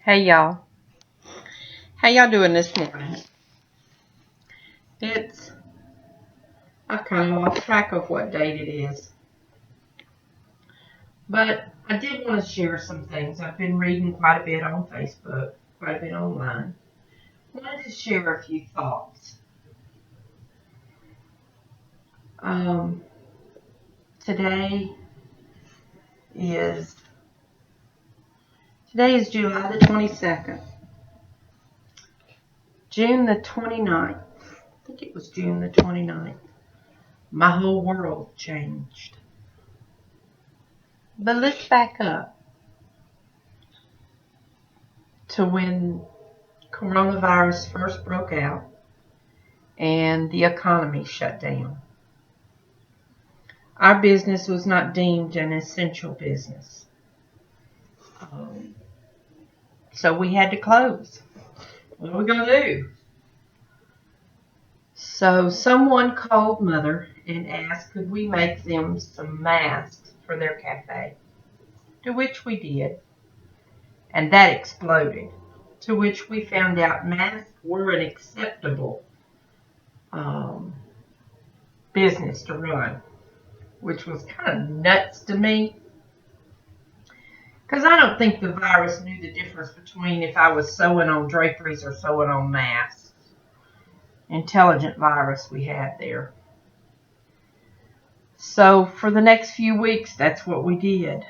Hey y'all. How y'all doing this morning? I kind of lost track of what date it is. But I did want to share some things. I've been reading quite a bit on Facebook, quite a bit online. I wanted to share a few thoughts. Um, today is July the 22nd. June the 29th. I think it was June the 29th. My whole world changed. But let's back up to when coronavirus first broke out and the economy shut down. Our business was not deemed an essential business. So we had to close. What are we going to do? So someone called Mother and asked could we make them some masks for their cafe. To which we did. And that exploded. To which we found out masks were an acceptable business to run. Which was kind of nuts to me. Because I don't think the virus knew the difference between if I was sewing on draperies or sewing on masks. Intelligent virus we had there. So for the next few weeks, that's what we did.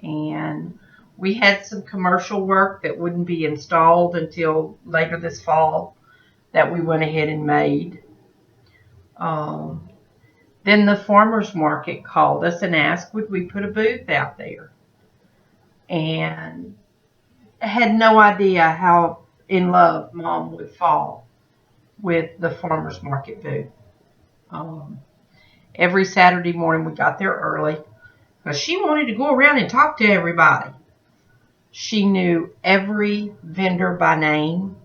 And we had some commercial work that wouldn't be installed until later this fall that we went ahead and made. Then the farmers market called us and asked would we put a booth out there. And I had no idea how in love Mom would fall with the farmers market booth. Every Saturday morning we got there early because she wanted to go around and talk to everybody. She knew every vendor by name,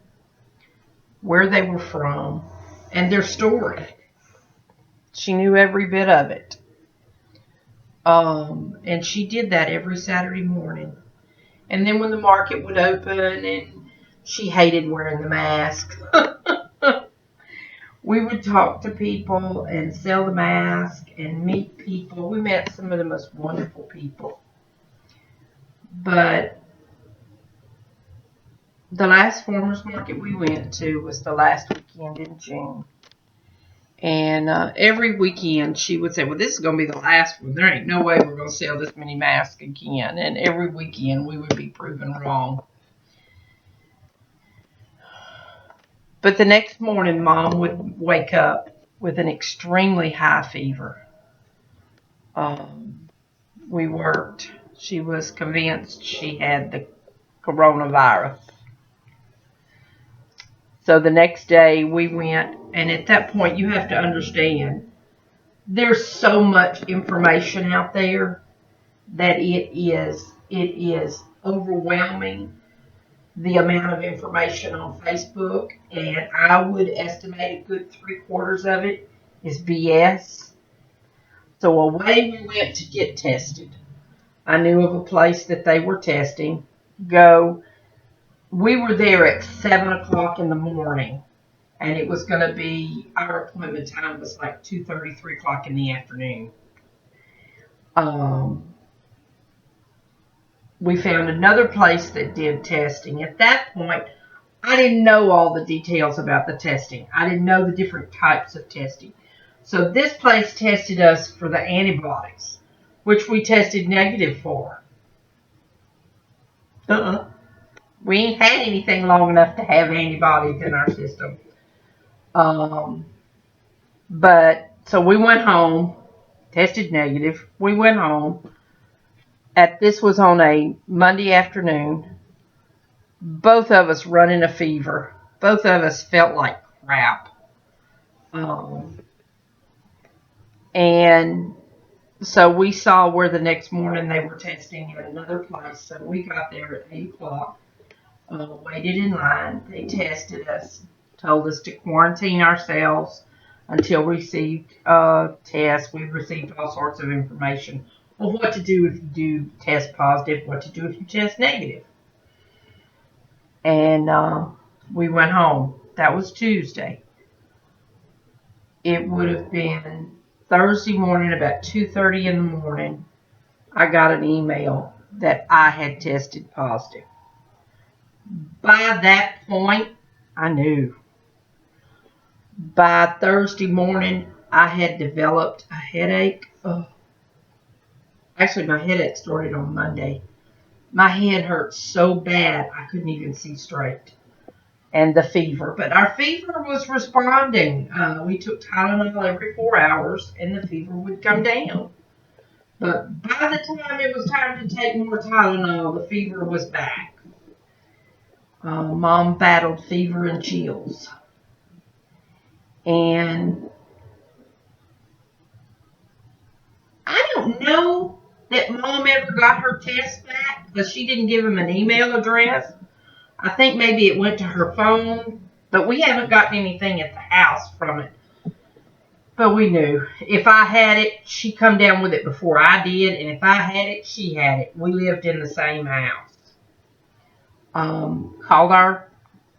where they were from, and their story. She knew every bit of it. And she did that every Saturday morning. And then when the market would open, and she hated wearing the mask, we would talk to people and sell the mask and meet people. We met some of the most wonderful people. But the last farmers market we went to was the last weekend in June. And every weekend she would say, well, this is going to be the last one. There ain't no way we're going to sell this many masks again. And every weekend we would be proven wrong. But the next morning, Mom would wake up with an extremely high fever. We worked. She was convinced she had the coronavirus. So the next day we went, and at that point you have to understand, there's so much information out there that it is overwhelming, the amount of information on Facebook, and I would estimate a good 3/4 of it is BS. So away we went to get tested. I knew of a place that they were testing. We were there at 7 o'clock in the morning, and it was going to be, our appointment time was like 2:30, 3 o'clock in the afternoon. We found another place that did testing. At that point, I didn't know all the details about the testing. I didn't know the different types of testing. So this place tested us for the antibodies, which we tested negative for. We ain't had anything long enough to have antibodies in our system. But so we went home, tested negative. We went home. This was on a Monday afternoon. Both of us running a fever. Both of us felt like crap. And so we saw where the next morning they were testing at another place. So we got there at 8 o'clock, waited in line. They tested us, told us to quarantine ourselves until we received tests. We received all sorts of information of what to do if you do test positive, what to do if you test negative. And we went home. That was Tuesday. It would have been Thursday morning, about 2:30 in the morning. I got an email that I had tested positive. By that point, I knew. By Thursday morning, I had developed a headache. Oh. Actually, my headache started on Monday. My head hurt so bad I couldn't even see straight. And the fever. But our fever was responding. We took Tylenol every 4 hours and the fever would come down. But by the time it was time to take more Tylenol, the fever was back. Mom battled fever and chills. And I don't know that Mom ever got her test back because she didn't give him an email address. I think maybe it went to her phone, but we haven't gotten anything at the house from it. But we knew if I had it, she come down with it before I did, and if I had it, she had it. We lived in the same house. Called our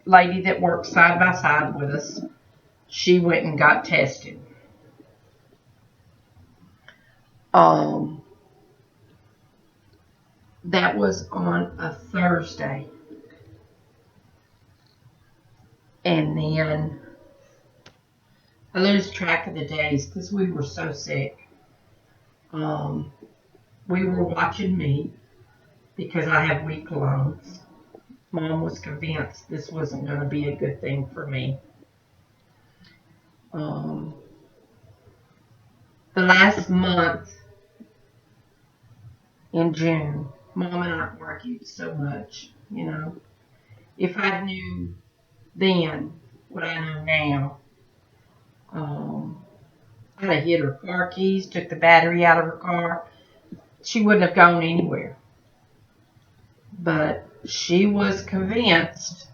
lady that worked side by side with us. She went and got tested. That was on a Thursday. And then I lose track of the days because we were so sick. We were watching me because I have weak lungs. Mom was convinced this wasn't going to be a good thing for me. The last month in June, Mom and I argued so much, you know. If I knew then what I know now, I'd have hid her car keys, took the battery out of her car. She wouldn't have gone anywhere. But she was convinced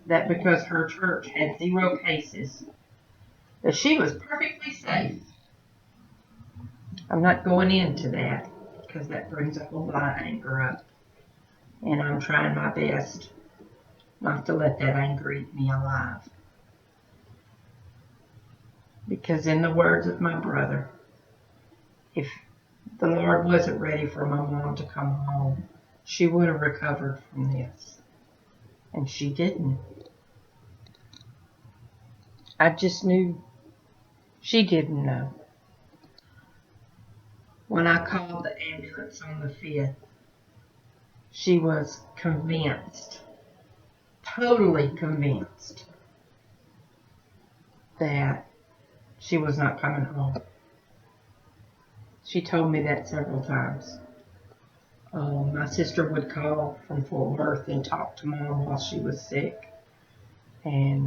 that because her church had 0 cases, that she was perfectly safe. I'm not going into that because that brings a whole lot of anger up. And I'm trying my best not to let that anger eat me alive. Because in the words of my brother, if the Lord wasn't ready for my mom to come home, she would have recovered from this. And she didn't. I just knew she didn't know. When I called the ambulance on the 5th, she was convinced, totally convinced, that she was not coming home. She told me that several times. My sister would call from Fort Worth and talk to Mom while she was sick. And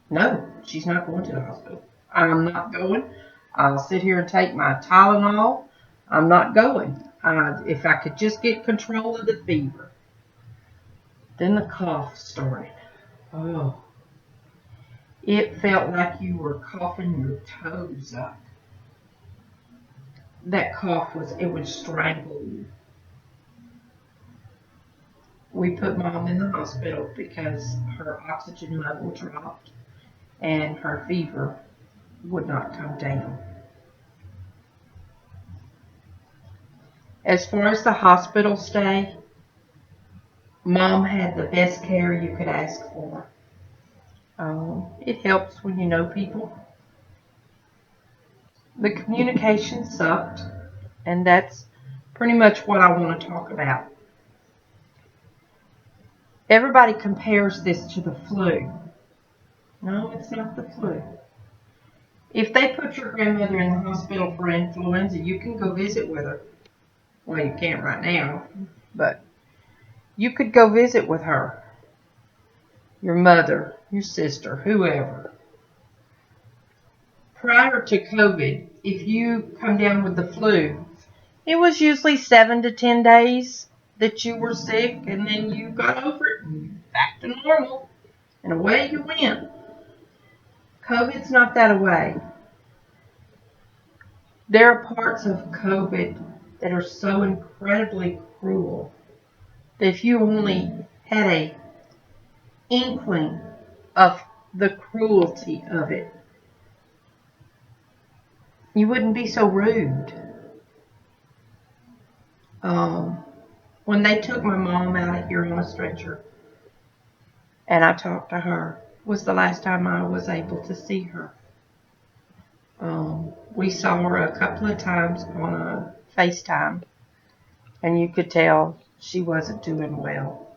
no, she's not going to the hospital. I'm not going. I'll sit here and take my Tylenol. I'm not going. If I could just get control of the fever. Then the cough started. Oh. It felt like you were coughing your toes up. That cough it would strangle you. We put Mom in the hospital because her oxygen level dropped and her fever would not come down. As far as the hospital stay, Mom had the best care you could ask for. It helps when you know people. The communication sucked, and that's pretty much what I want to talk about. Everybody compares this to the flu. No, it's not the flu. If they put your grandmother in the hospital for influenza, you can go visit with her. Well, you can't right now, but you could go visit with her. Your mother, your sister, whoever. Prior to COVID, if you come down with the flu, it was usually 7 to 10 days that you were sick, and then you got over it and back to normal, and away you went. COVID's not that way. There are parts of COVID that are so incredibly cruel that if you only had a inkling of the cruelty of it, you wouldn't be so rude. When they took my mom out of here on a stretcher and I talked to her, was the last time I was able to see her. We saw her a couple of times on a FaceTime, and you could tell she wasn't doing well.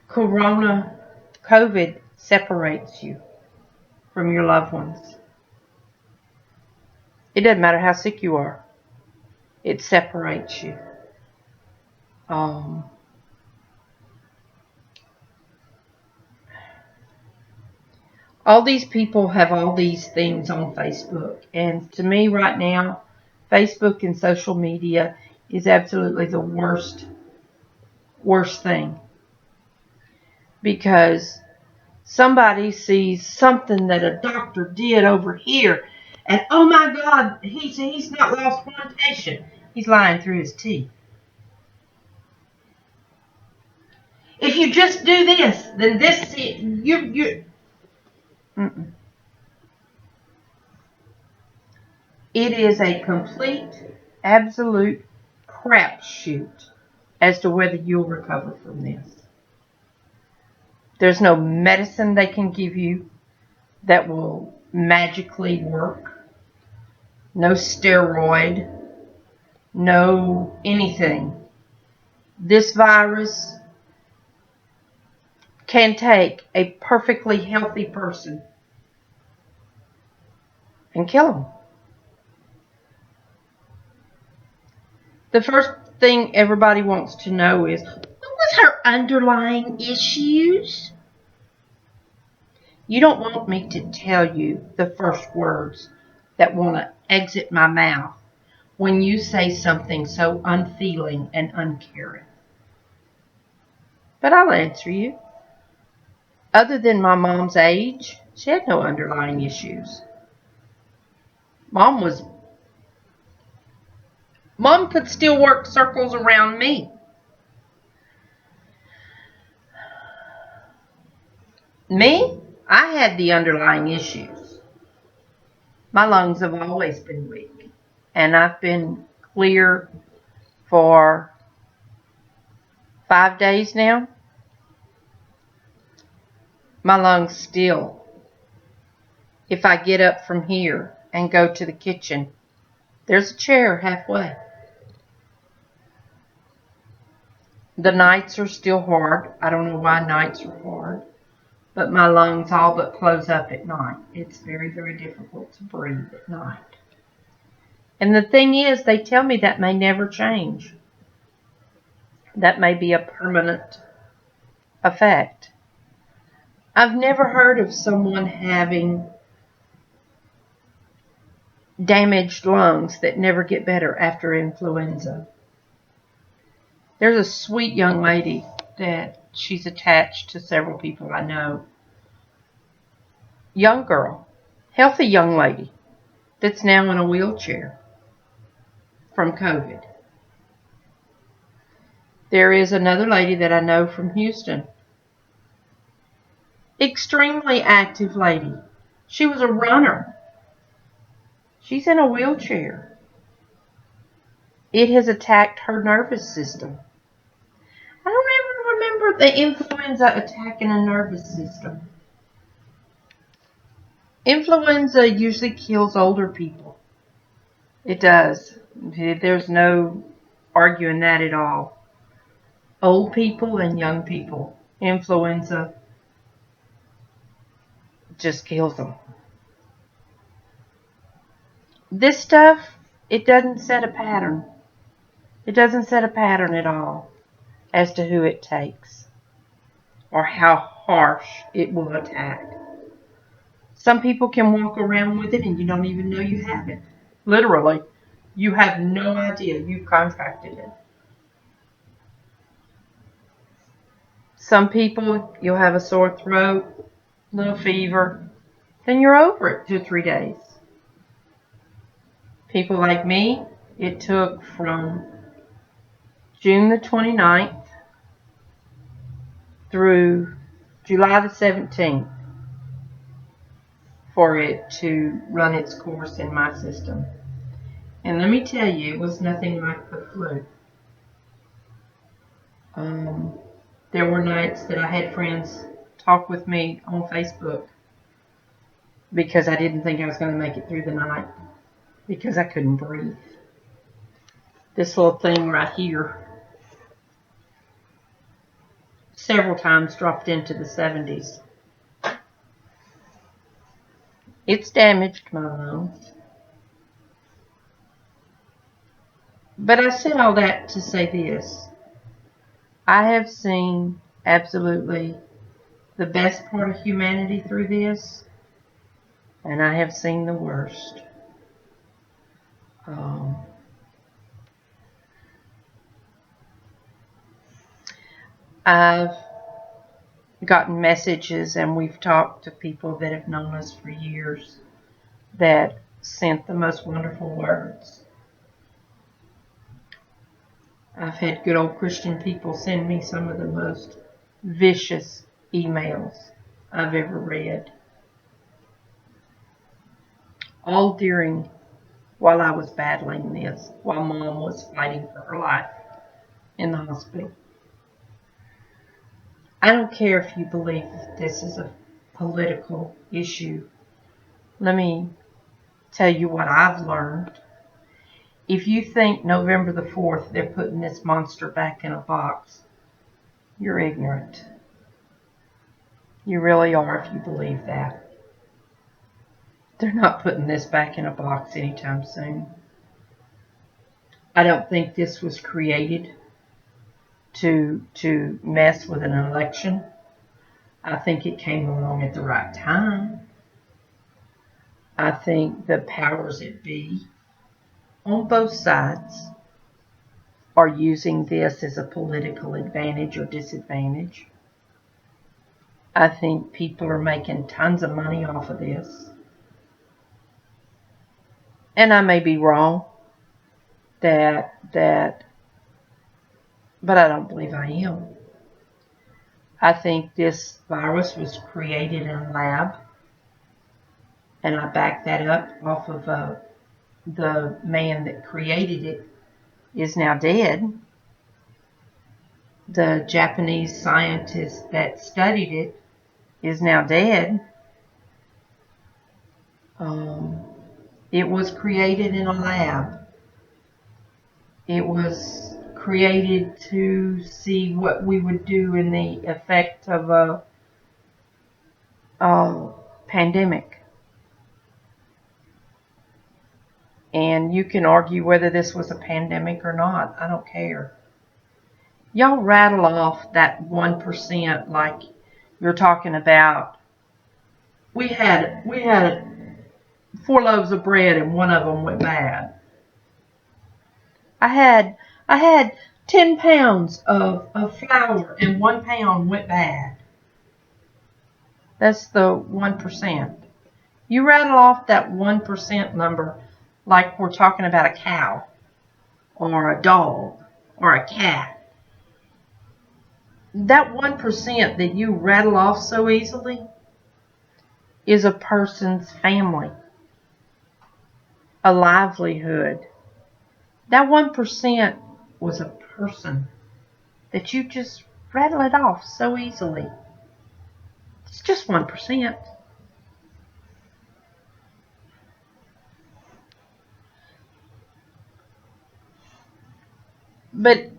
COVID separates you from your loved ones. It doesn't matter how sick you are. It separates you. All these people have all these things on Facebook. And to me right now, Facebook and social media is absolutely the worst thing. Because somebody sees something that a doctor did over here, and oh my God, he's not lost one patient. He's lying through his teeth. If you just do this, then this you. It is a complete, absolute crapshoot as to whether you'll recover from this. There's no medicine they can give you that will magically work. No steroid. No anything. This virus can take a perfectly healthy person and kill them. The first thing everybody wants to know is, what was her underlying issues? You don't want me to tell you the first words that want to exit my mouth when you say something so unfeeling and uncaring. But I'll answer you. Other than my mom's age, she had no underlying issues. Mom could still work circles around me. Me? I had the underlying issues. My lungs have always been weak. And I've been clear for 5 days now. My lungs still. If I get up from here and go to the kitchen, there's a chair halfway. The nights are still hard. I don't know why nights are hard. But my lungs all but close up at night. It's very, very difficult to breathe at night. And the thing is, they tell me that may never change. That may be a permanent effect. I've never heard of someone having damaged lungs that never get better after influenza. There's a sweet young lady that she's attached to several people I know. Young girl, healthy young lady that's now in a wheelchair from COVID. There is another lady that I know from Houston. Extremely active lady. She was a runner. She's in a wheelchair. It has attacked her nervous system. I don't ever remember the influenza attacking a nervous system. Influenza usually kills older people. It does. There's no arguing that at all. Old people and young people. Influenza just kills them. This stuff, it doesn't set a pattern. It doesn't set a pattern at all as to who it takes or how harsh it will attack. Some people can walk around with it and you don't even know you have it. Literally, you have no idea you've contracted it. Some people, you'll have a sore throat, little fever, then you're over it 2 or 3 days. People like me, it took from June the 29th through July the 17th for it to run its course in my system. And let me tell you, it was nothing like the flu. There were nights that I had friends talk with me on Facebook because I didn't think I was going to make it through the night because I couldn't breathe. This little thing right here several times dropped into the 70s. It's damaged my lungs. But I said all that to say this. I have seen absolutely the best part of humanity through this, and I have seen the worst. I've gotten messages, and we've talked to people that have known us for years that sent the most wonderful words. I've had good old Christian people send me some of the most vicious emails I've ever read. All while I was battling this, while Mom was fighting for her life in the hospital. I don't care if you believe this is a political issue. Let me tell you what I've learned. If you think November the 4th they're putting this monster back in a box, you're ignorant. You really are if you believe that. They're not putting this back in a box anytime soon. I don't think this was created to mess with an election. I think it came along at the right time. I think the powers that be on both sides are using this as a political advantage or disadvantage. I think people are making tons of money off of this. And I may be wrong but I don't believe I am. I think this virus was created in a lab, and I back that up off of the man that created it is now dead. The Japanese scientist that studied it is now dead. It was created in a lab. It was created to see what we would do in the effect of a pandemic. And you can argue whether this was a pandemic or not. I don't care. Y'all rattle off that 1% like you're talking about. We had 4 loaves of bread and one of them went bad. I had 10 pounds of flour and 1 pound went bad. That's the 1%. You rattle off that 1% number like we're talking about a cow or a dog or a cat. That 1% that you rattle off so easily is a person's family, a livelihood. That 1% was a person that you just rattle it off so easily. It's just 1%. But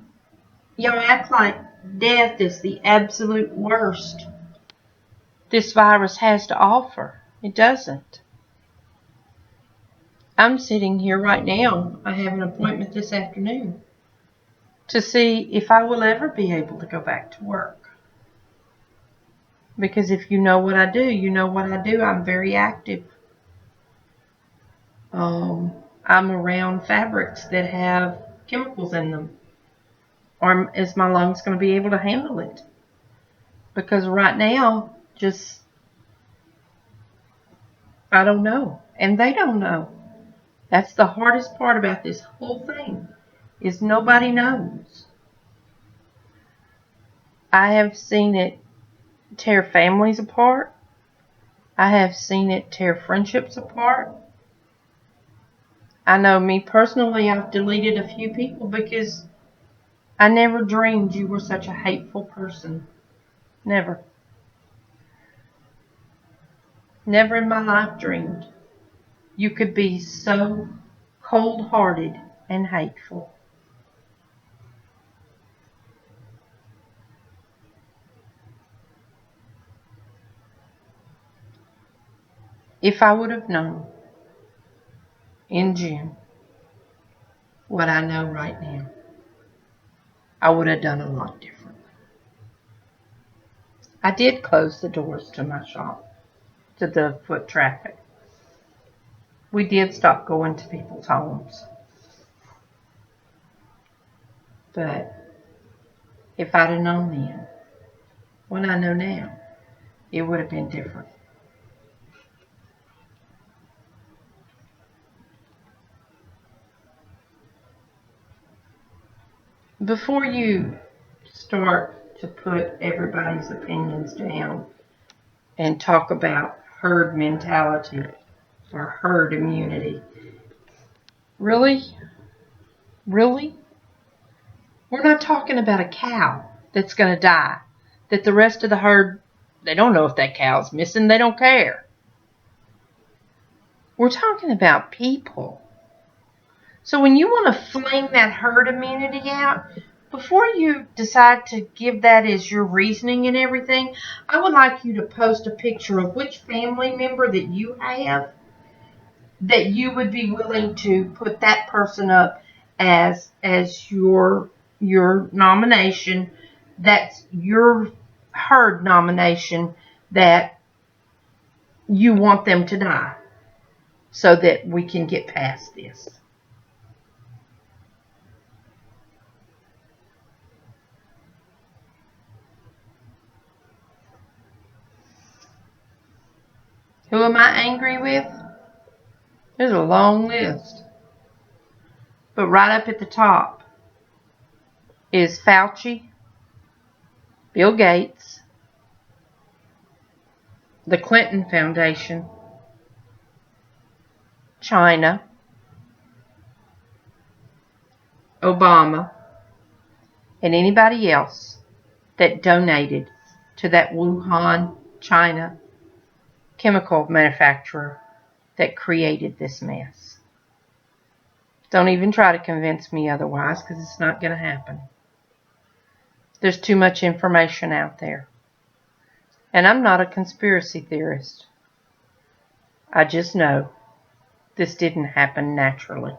y'all act like death is the absolute worst this virus has to offer. It doesn't. I'm sitting here right now. I have an appointment this afternoon to see if I will ever be able to go back to work. Because if you know what I do, you know what I do. I'm very active. I'm around fabrics that have chemicals in them. Or is my lungs going to be able to handle it? Because right now, I don't know. And they don't know. That's the hardest part about this whole thing, is nobody knows. I have seen it tear families apart. I have seen it tear friendships apart. I know me personally, I've deleted a few people because I never dreamed you were such a hateful person. Never. Never in my life dreamed you could be so cold-hearted and hateful. If I would have known in June what I know right now, I would have done a lot differently. I did close the doors to my shop, to the foot traffic. We did stop going to people's homes. But if I'd have known then what I know now, it would have been different. Before you start to put everybody's opinions down and talk about herd mentality or herd immunity, really? Really? We're not talking about a cow that's going to die, that the rest of the herd, they don't know if that cow's missing, they don't care. We're talking about people. So when you want to fling that herd immunity out, before you decide to give that as your reasoning and everything, I would like you to post a picture of which family member that you have that you would be willing to put that person up as your nomination. That's your herd nomination that you want them to die so that we can get past this. Who am I angry with? There's a long list. But right up at the top is Fauci, Bill Gates, the Clinton Foundation, China, Obama, and anybody else that donated to that Wuhan, China chemical manufacturer that created this mess. Don't even try to convince me otherwise, because it's not going to happen. There's too much information out there. And I'm not a conspiracy theorist. I just know this didn't happen naturally.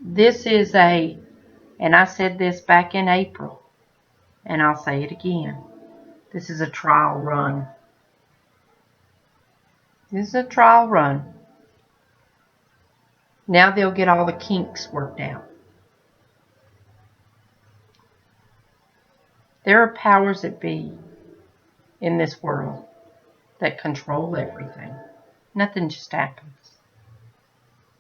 This is and I said this back in April, and I'll say it again, this is a trial run. This is a trial run. Now they'll get all the kinks worked out. There are powers that be in this world that control everything. Nothing just happens.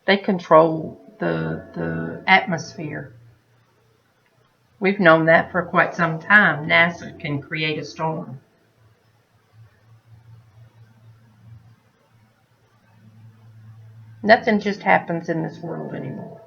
They control the atmosphere. We've known that for quite some time. NASA can create a storm. Nothing just happens in this world anymore.